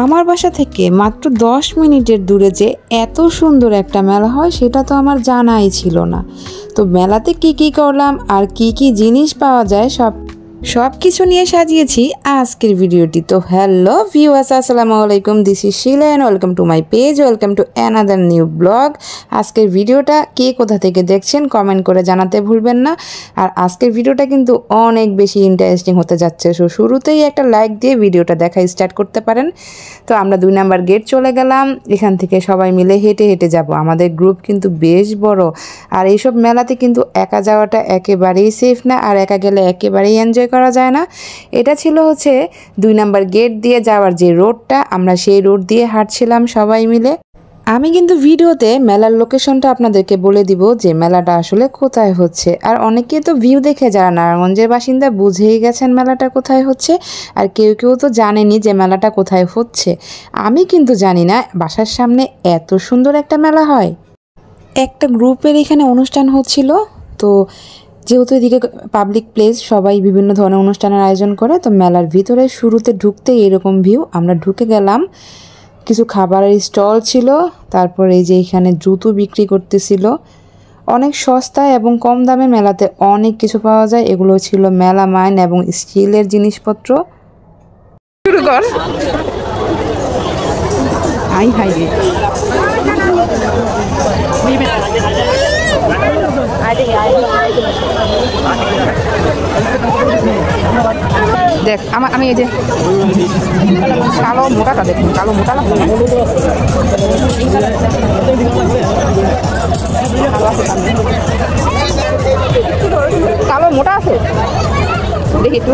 আমার বাসা থেকে মাত্র 10 মিনিটের দূরে যে এত সুন্দর একটা মেলা হয় সেটা তো আমার জানাই ছিল না। তো মেলাতে কি করলাম আর কি জিনিস পাওয়া যায় সব কিছু নিয়ে সাজিয়েছি আজকের ভিডিওটি। তো হ্যালো ভিউয়ার্স, আসসালামু আলাইকুম, this is Sheela and welcome to my page, welcome to another new blog. আজকের ভিডিওটা কে কোথা থেকে দেখছেন কমেন্ট করে জানাতে ভুলবেন না। আর আজকের ভিডিওটা কিন্তু অনেক বেশি ইন্টারেস্টিং হতে যাচ্ছে। সো শুরুতেই একটা লাইক দিয়ে ভিডিওটা দেখা স্টার্ট করতে পারেন। তো আমরা 2 নাম্বার গেট চলে গেলাম। এখান থেকে সবাই মিলে হেঁটে হেঁটে যাব। আমাদের গ্রুপ কিন্তু বেশ বড়। আর এইসব মেলাতে কিন্তু একা যাওয়াটা একেবারেই সেফ না, আর একা গেলে একেবারেই এনজয় করা যায় না। এটা ছিল হচ্ছে 2 নাম্বার গেট দিয়ে যাওয়ার যে রোডটা, আমরা সেই রোড দিয়ে হাঁটছিলাম সবাই মিলে। আমি কিন্তু ভিডিওতে মেলার লোকেশনটা আপনাদেরকে বলে দিব যে মেলাটা আসলে কোথায় হচ্ছে। আর অনেকে তো ভিউ দেখে যারা নারায়ণগঞ্জের বাসিন্দা বুঝেই গেছেন মেলাটা কোথায় হচ্ছে, আর কেউ তো জানেনি যে মেলাটা কোথায় হচ্ছে। আমি কিন্তু জানি না বাসার সামনে এত সুন্দর একটা মেলা হয়। একটা গ্রুপের এখানে অনুষ্ঠান হচ্ছিল। তো যেহেতু এদিকে পাবলিক প্লেস, সবাই বিভিন্ন ধরনের অনুষ্ঠানের আয়োজন করে, তো মেলার ভিতরে শুরুতে ঢুকতেই এরকম ভিউ। আমরা ঢুকে গেলাম, কিছু খাবারের স্টল ছিল, তারপর এই যে এখানে জুতো বিক্রি করতেছিল অনেক সস্তায় এবং কম দামে। মেলাতে অনেক কিছু পাওয়া যায়। এগুলো ছিল মেলা মাইন এবং স্টিলের জিনিসপত্র। শুরু কর। হাই হাই রে, দেখ আমি এই যে কালো মোটাটা দেখুন, কালো মোটা না কালো মোটা আছে, দেখি একটু।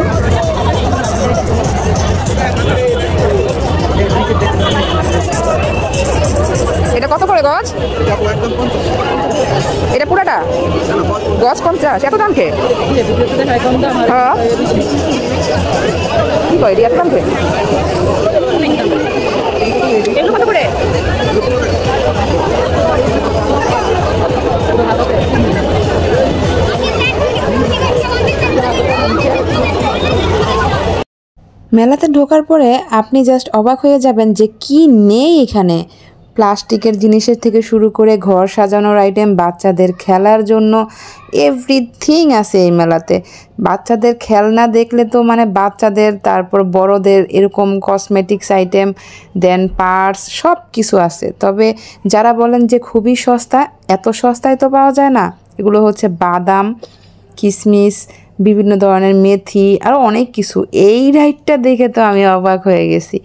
এটা কত করে গজ? এটা পুরাটা গজ 50? এত দাম খেয়ে কি কয় এত দাম খেয়ে? এগুলো কত করে? মেলাতে ঢোকার পরে আপনি জাস্ট অবাক হয়ে যাবেন যে কি নেই এখানে। প্লাস্টিকের জিনিসের থেকে শুরু করে ঘর সাজানোর আইটেম, বাচ্চাদের খেলার জন্য এভরিথিং আছে এই মেলাতে। বাচ্চাদের খেলনা দেখলে তো মানে বাচ্চাদের, তারপর বড়দের এরকম কসমেটিক্স আইটেম, দেন পার্টস, সব কিছু আছে। তবে যারা বলেন যে খুবই সস্তা, এত সস্তায় তো পাওয়া যায় না। এগুলো হচ্ছে বাদাম, কিশমিশ, বিভিন্ন ধরনের মেথি, আরও অনেক কিছু। এই রাইডটা দেখে তো আমি অবাক হয়ে গেছি।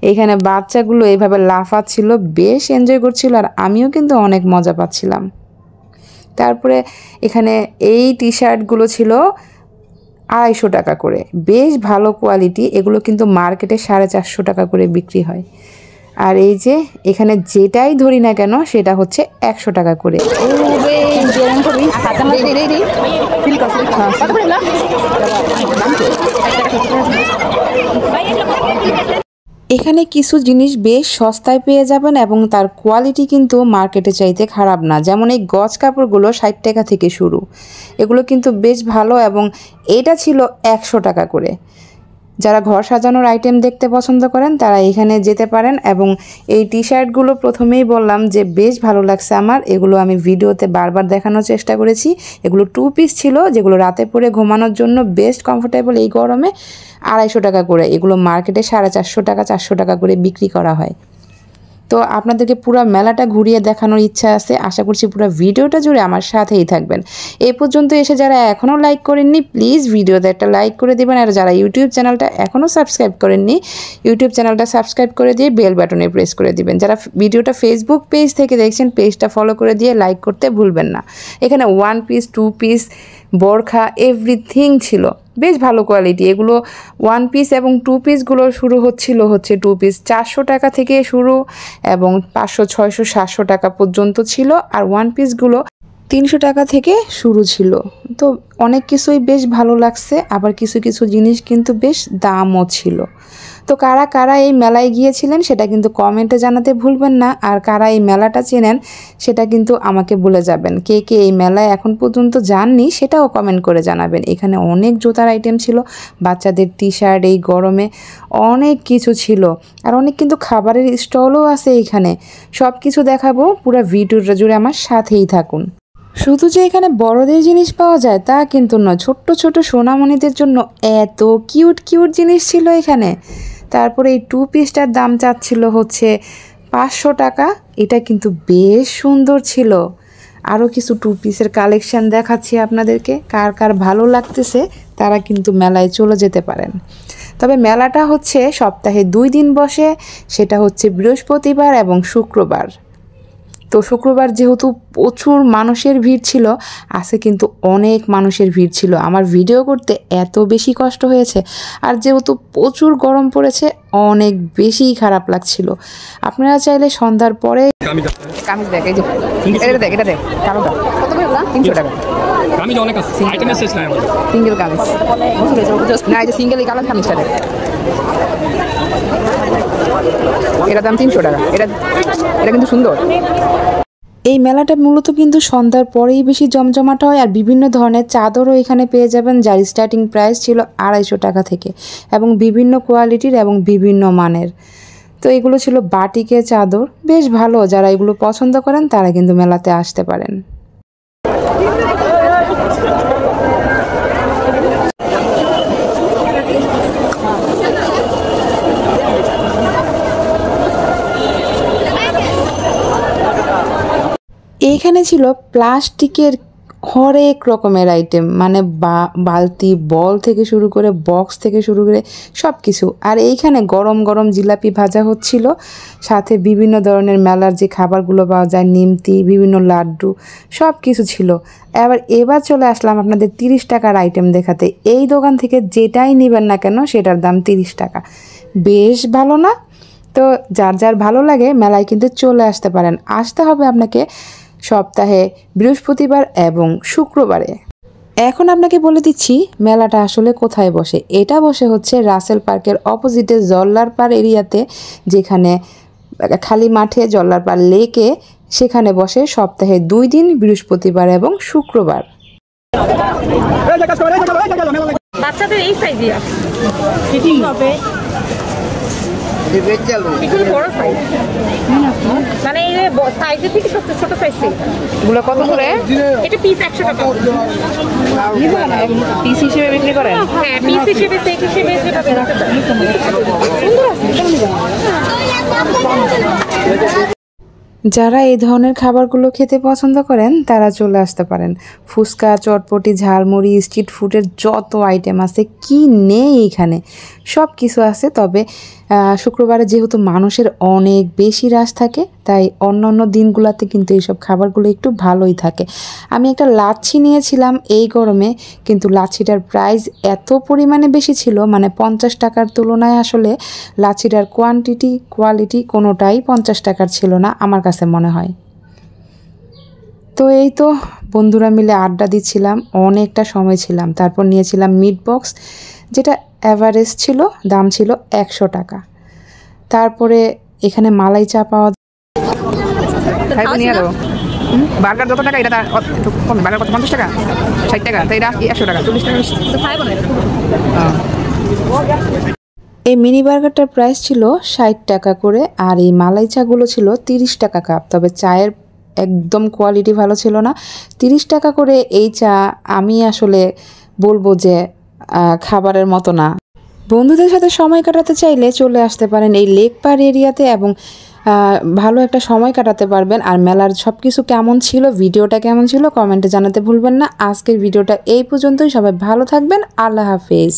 এখানে বাচ্চাগুলো এইভাবে লাফাচ্ছিল, বেশ এনজয় করছিল, আর আমিও কিন্তু অনেক মজা পাচ্ছিলাম। তারপরে এখানে এই টি শার্টগুলো ছিল 250 টাকা করে, বেশ ভালো কোয়ালিটি। এগুলো কিন্তু মার্কেটে 450 টাকা করে বিক্রি হয়। আর এই যে এখানে যেটাই ধরি না কেন সেটা হচ্ছে 100 টাকা করে। এখানে কিছু জিনিস বেশ সস্তায় পেয়ে যাবেন এবং তার কোয়ালিটি কিন্তু মার্কেটে চাইতে খারাপ না। যেমন এই গজ কাপড়গুলো 60 টাকা থেকে শুরু, এগুলো কিন্তু বেশ ভালো, এবং এটা ছিল 100 টাকা করে। যারা ঘর সাজানোর আইটেম দেখতে পছন্দ করেন তারা এখানে যেতে পারেন। এবং এই টি শার্টগুলো প্রথমেই বললাম যে বেশ ভালো লাগছে আমার। এগুলো আমি ভিডিওতে বারবার দেখানোর চেষ্টা করেছি। এগুলো 2 পিস ছিল, যেগুলো রাতে পরে ঘুমানোর জন্য বেস্ট কমফোর্টেবল এই গরমে। 250 টাকা করে। এগুলো মার্কেটে 450 টাকা 400 টাকা করে বিক্রি করা হয়। তো আপনাদেরকে পুরো মেলাটা ঘুরিয়ে দেখানোর ইচ্ছা আছে। আশা করছি পুরো ভিডিওটা জুড়ে আমার সাথেই থাকবেন। এই পর্যন্ত এসে যারা এখনও লাইক করেননি, প্লিজ ভিডিওতে একটা লাইক করে দিবেন। আর যারা ইউটিউব চ্যানেলটা এখনও সাবস্ক্রাইব করেননি, ইউটিউব চ্যানেলটা সাবস্ক্রাইব করে দিয়ে বেল বাটনে প্রেস করে দিবেন। যারা ভিডিওটা ফেসবুক পেজ থেকে দেখছেন, পেজটা ফলো করে দিয়ে লাইক করতে ভুলবেন না। এখানে 1 পিস 2 পিস বোরখা এভরিথিং ছিল, বেশ ভালো কোয়ালিটি। এগুলো 1 পিস এবং 2 পিসগুলো শুরু হচ্ছে 2 পিস 400 টাকা থেকে শুরু, এবং 500 600 700 টাকা পর্যন্ত ছিল। আর 1 পিসগুলো 300 টাকা থেকে শুরু ছিল। তো অনেক কিছুই বেশ ভালো লাগছে, আবার কিছু জিনিস কিন্তু বেশ দামও ছিল। তো কারা কারা এই মেলায় গিয়েছিলেন সেটা কিন্তু কমেন্টে জানাতে ভুলবেন না, আর কারা এই মেলাটা চেনেন সেটা কিন্তু আমাকে বলে যাবেন। কে কে এই মেলায় এখন পর্যন্ত যাননি সেটাও কমেন্ট করে জানাবেন। এখানে অনেক জুতার আইটেম ছিল, বাচ্চাদের টি শার্ট, এই গরমে অনেক কিছু ছিল, আর অনেক কিন্তু খাবারের স্টলও আছে এখানে। সব কিছু দেখাবো, পুরো ভিডিওটা জুড়ে আমার সাথেই থাকুন। শুধু যে এখানে বড়দের জিনিস পাওয়া যায় তা কিন্তু নয়, ছোট্ট ছোট সোনামণিদের জন্য এত কিউট কিউট জিনিস ছিল এখানে। তারপরে এই 2 পিসটার দাম চাচ্ছিল হচ্ছে 500 টাকা। এটা কিন্তু বেশ সুন্দর ছিল। আরও কিছু 2 পিসের কালেকশান দেখাচ্ছি আপনাদেরকে, কার কার ভালো লাগতেছে তারা কিন্তু মেলায় চলে যেতে পারেন। তবে মেলাটা হচ্ছে সপ্তাহে 2 দিন বসে, সেটা হচ্ছে বৃহস্পতিবার এবং শুক্রবার। তো শুক্রবার যেহেতু প্রচুর মানুষের ভিড় ছিল, আজকে কিন্তু অনেক মানুষের ভিড় ছিল, আমার ভিডিও করতে এত বেশি কষ্ট হয়েছে। আর যেহেতু প্রচুর গরম পড়েছে, অনেক বেশি খারাপ লাগছিল। আপনারা চাইলে সন্ধ্যার পরে কামিজ দেখ, এই যে এটা দেখ, এটা দেখ, কালোটা কত করে? 300 টাকা। কামিজ অনেক আছে, আইটেমের শেষ নাই আমাদের। সিঙ্গেল কামিজ না, এই যে সিঙ্গেল এই কালার কামিজটা দেখ, এটার দাম 300 টাকা। এটা কিন্তু সুন্দর। এই মেলাটা মূলত কিন্তু সন্ধ্যার পরেই বেশি জমজমাট হয়, আর বিভিন্ন ধরনের চাদরও এখানে পেয়ে যাবেন, যার স্টার্টিং প্রাইস ছিল 250 টাকা থেকে, এবং বিভিন্ন কোয়ালিটির এবং বিভিন্ন মানের। তো এগুলো ছিল বাটিকের চাদর, বেশ ভালো। যারা এগুলো পছন্দ করেন তারা কিন্তু মেলাতে আসতে পারেন। এইখানে ছিল প্লাস্টিকের হরেক রকমের আইটেম, মানে বালতি, বল থেকে শুরু করে বক্স থেকে শুরু করে সব কিছু। আর এইখানে গরম গরম জিলাপি ভাজা হচ্ছিল, সাথে বিভিন্ন ধরনের মেলার যে খাবারগুলো পাওয়া যায়, নিমতি, বিভিন্ন লাড্ডু, সব কিছু ছিল। এবার চলে আসলাম আপনাদের 30 টাকার আইটেম দেখাতে। এই দোকান থেকে যেটাই নেবেন না কেন সেটার দাম 30 টাকা। বেশ ভালো না? তো যার যার ভালো লাগে মেলায় কিন্তু চলে আসতে পারেন। আসতে হবে আপনাকে সপ্তাহে বৃহস্পতিবার এবং শুক্রবারে। এখন আপনাকে বলে দিচ্ছি মেলাটা আসলে কোথায় বসে। এটা বসে হচ্ছে রাসেল পার্কের অপোজিটে জল্লার পাড় এরিয়াতে, যেখানে খালি মাঠে জল্লার পাড় লেকে, সেখানে বসে সপ্তাহে 2 দিন, বৃহস্পতিবার এবং শুক্রবার। বাচ্চাদের এই সাইজই আছে, ফিটিং হবে। এগুলো বড় সাইজ, মানে এই সাইজের থেকে সবচেয়ে ছোট সাইজ। এগুলো কত করে? এটা পিস 100 টাকা। পিস হিসেবে বিক্রি করেন? হ্যাঁ, পিস হিসেবে, সেট হিসেবে যেটা বেরোতে পারে। যারা এই ধরনের খাবারগুলো খেতে পছন্দ করেন তারা চলে আসতে পারেন। ফুচকা, চটপটি, ঝালমুড়ি, স্ট্রিট ফুডের যত আইটেম আছে, কি নেই এখানে, সব কিছু আছে। তবে শুক্রবারে যেহেতু মানুষের অনেক বেশি রাশ থাকে, তাই অন্য অন্য দিনগুলোতে কিন্তু এইসব খাবারগুলো একটু ভালোই থাকে। আমি একটা লাচ্ছি নিয়েছিলাম এই গরমে, কিন্তু লাচ্ছিটার প্রাইস এত পরিমাণে বেশি ছিল, মানে 50 টাকার তুলনায় আসলে লাচ্ছিটার কোয়ালিটি কোনোটাই 50 টাকার ছিল না আমার কাছে মনে হয়। তো এই তো বন্ধুরা মিলে আড্ডা দিচ্ছিলাম, অনেকটা সময় ছিলাম। তারপর নিয়েছিলাম মিট বক্স, যেটা অ্যাভারেজ ছিল, দাম ছিল 100 টাকা। তারপরে এখানে মালাই চা পাওয়া যায়। বার্গার যত টাকা, এটা কমে। বার্গার কত? 50 টাকা, 60 টাকা। তো এটা 100 টাকা, 40 টাকা। এই মিনি বার্গারটার প্রাইস ছিল 60 টাকা করে, আর এই মালাই চাগুলো ছিল 30 টাকা কাপ। তবে চায়ের একদম কোয়ালিটি ভালো ছিল না। 30 টাকা করে এই চা আমি আসলে বলবো যে খাবারের মতো না। বন্ধুদের সাথে সময় কাটাতে চাইলে চলে আসতে পারেন এই লেক পার এরিয়াতে, এবং ভালো একটা সময় কাটাতে পারবেন। আর মেলার সব কিছু কেমন ছিল, ভিডিওটা কেমন ছিল কমেন্টে জানাতে ভুলবেন না। আজকের ভিডিওটা এই পর্যন্তই। সবাই ভালো থাকবেন। আল্লাহ হাফেজ।